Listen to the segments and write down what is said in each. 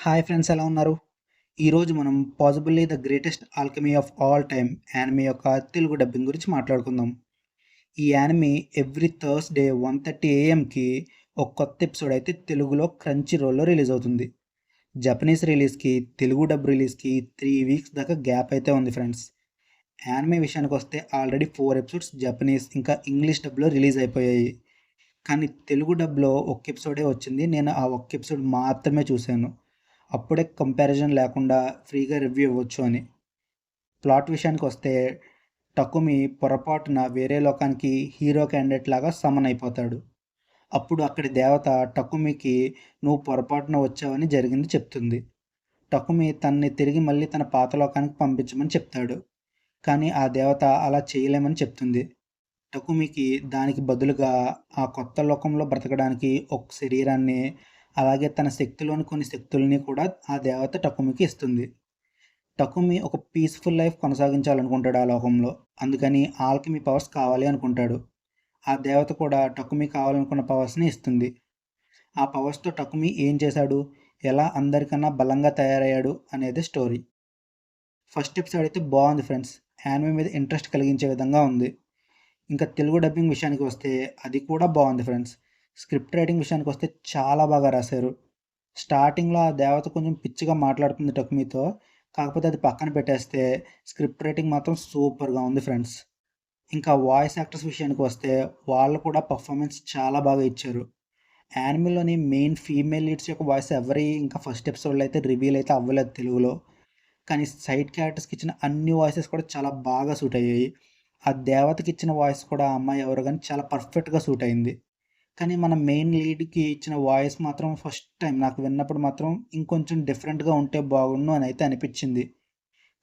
Hi friends, ఎలా ఉన్నారు? ఈరోజు మనం possibly the greatest Alchemy of all time anime యొక్క తెలుగు డబ్బింగ్ గురించి మాట్లాడుకుందాం. ఈ యానిమే ఎవ్రీ థర్స్‌డే 1:30 ఏఎంకి ఒక కొత్త ఎపిసోడ్ అయితే తెలుగులో క్రంచీ రోల్‌లో రిలీజ్ అవుతుంది. జపనీస్ రిలీజ్‌కి, తెలుగు డబ్ రిలీజ్‌కి 3 వీక్స్ దాకా గ్యాప్ అయితే ఉంది ఫ్రెండ్స్. యానిమే విషయానికొస్తే ఆల్రెడీ 4 ఎపిసోడ్స్ జపనీస్ ఇంకా ఇంగ్లీష్ డబ్‌లో రిలీజ్ అయిపోయాయి. కానీ తెలుగు డబ్‌లో ఒక్క ఎపిసోడే వచ్చింది. నేను ఆ ఒక్క ఎపిసోడ్ మాత్రమే చూశాను. అప్పుడే కంపారిజన్ లేకుండా ఫ్రీగా రివ్యూ ఇవ్వచ్చు అని. ప్లాట్ విషయానికొస్తే టకుమి పొరపాటున వేరే లోకానికి హీరో క్యాండిడేట్ లాగా సమన్ అయిపోతాడు. అప్పుడు అక్కడి దేవత టకుమికి నువ్వు పొరపాటున వచ్చావని జరిగింది చెప్తుంది. టకుమి తనని తిరిగి మళ్ళీ తన పాత లోకానికి పంపించమని చెప్తాడు. కానీ ఆ దేవత అలా చేయలేమని చెప్తుంది. టకుమికి దానికి బదులుగా ఆ కొత్త లోకంలో బ్రతకడానికి ఒక శరీరాన్ని, అలాగే తన శక్తిలోని కొన్ని శక్తుల్ని కూడా ఆ దేవత టకుమికి ఇస్తుంది. టకుమి ఒక పీస్‌ఫుల్ లైఫ్ కొనసాగించాలనుకుంటాడు ఆ లోకంలో. అందుకని ఆల్కెమీ పవర్స్ కావాలి అనుకుంటాడు. ఆ దేవత కూడా టకుమి కావాలనుకున్న పవర్స్‌ని ఇస్తుంది. ఆ పవర్స్‌తో టకుమి ఏం చేశాడు? ఎలా అందరికన్నా బలంగా తయారయ్యాడు? అనేది స్టోరీ. ఫస్ట్ ఎపిసోడ్ అయితే బాగుంది ఫ్రెండ్స్. యానిమే మీద ఇంట్రెస్ట్ కలిగించే విధంగా ఉంది. ఇంకా తెలుగు డబ్బింగ్ విషయానికి వస్తే అది కూడా బాగుంది ఫ్రెండ్స్. స్క్రిప్ట్ రైటింగ్ విషయానికి వస్తే చాలా బాగా రాశారు. స్టార్టింగ్‌లో ఆ దేవత కొంచెం పిచ్చిగా మాట్లాడుతుంది టకుమితో. కాకపోతే అది పక్కన పెట్టేస్తే స్క్రిప్ట్ రైటింగ్ మాత్రం సూపర్‌గా ఉంది ఫ్రెండ్స్. ఇంకా వాయిస్ యాక్టర్స్ విషయానికి వస్తే వాళ్ళు కూడా పర్ఫార్మెన్స్ చాలా బాగా ఇచ్చారు. యానిమేలోని మెయిన్ ఫీమేల్ లీడ్స్ యొక్క వాయిస్ ఎవరి ఇంకా ఫస్ట్ ఎపిసోడ్‌లో అయితే రివీల్ అయితే అవ్వలేదు తెలుగులో. కానీ సైడ్ క్యారెక్టర్స్‌కి ఇచ్చిన అన్ని వాయిసెస్ కూడా చాలా బాగా సూట్ అయ్యాయి. ఆ దేవతకి ఇచ్చిన వాయిస్ కూడా ఆ అమ్మాయి ఎవరో గాని చాలా పర్ఫెక్ట్‌గా సూట్ అయింది. కానీ మన మెయిన్ లీడ్‌కి ఇచ్చిన వాయిస్ మాత్రం ఫస్ట్ టైం నాకు విన్నప్పుడు మాత్రం ఇంకొంచెం డిఫరెంట్‌గా ఉంటే బాగుండు అని అయితే అనిపిచ్చింది.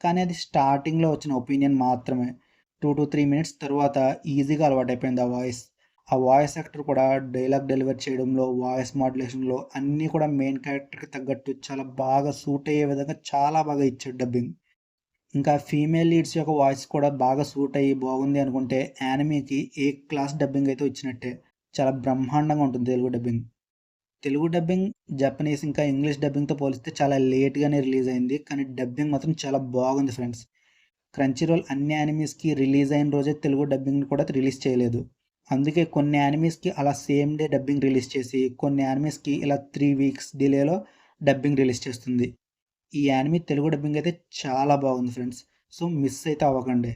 కానీ అది స్టార్టింగ్‌లో వచ్చిన ఒపీనియన్ మాత్రమే. 2-3 మినిట్స్ తరువాత ఈజీగా అలవాటైపోయింది ఆ వాయిస్. ఆ వాయిస్ యాక్టర్ కూడా డైలాగ్ డెలివర్ చేయడంలో, వాయిస్ మాడ్యులేషన్‌లో అన్నీ కూడా మెయిన్ క్యారెక్టర్‌కి తగ్గట్టు చాలా బాగా సూట్ అయ్యే విధంగా చాలా బాగా ఇచ్చాడు డబ్బింగ్. ఇంకా ఫీమేల్ లీడ్స్ యొక్క వాయిస్ కూడా బాగా సూట్ అయ్యి బాగుంది అనుకుంటే యానిమేకి ఏ క్లాస్ డబ్బింగ్ అయితే ఇచ్చినట్టే. చాలా బ్రహ్మాండంగా ఉంటుంది Telugu dubbing. Telugu dubbing Japanese ఇంకా ఇంగ్లీష్ డబ్బింగ్‌తో పోలిస్తే చాలా లేట్‌గానే రిలీజ్ అయింది. కానీ డబ్బింగ్ మాత్రం చాలా బాగుంది ఫ్రెండ్స్. క్రంచీ రోల్ అన్ని యానిమీస్‌కి రిలీజ్ అయిన రోజే తెలుగు డబ్బింగ్‌ని కూడా రిలీజ్ చేయలేదు. అందుకే కొన్ని యానిమీస్‌కి అలా సేమ్ డే డబ్బింగ్ రిలీజ్ చేసి, కొన్ని యానిమీస్‌కి ఇలా 3 వీక్స్ డిలేలో డబ్బింగ్ రిలీజ్ చేస్తుంది. ఈ యానిమీ తెలుగు డబ్బింగ్ అయితే చాలా బాగుంది ఫ్రెండ్స్. సో, మిస్ అయితే అవ్వకండి.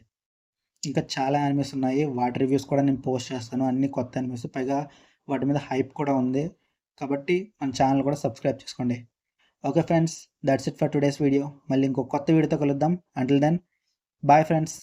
ఇంకా చాలా యానిమీస్ ఉన్నాయి. వాటి రివ్యూస్ కూడా నేను పోస్ట్ చేస్తాను. అన్నీ కొత్త యానిమీస్. పైగా వాటి మీద హైప్ కూడా ఉంది. కాబట్టి మన ఛానల్ కూడా సబ్స్క్రైబ్ చేసుకోండి. Okay friends, that's it for today's video. మళ్ళీ ఇంకో కొత్త వీడియోతో కలుద్దాం. Until then, bye friends.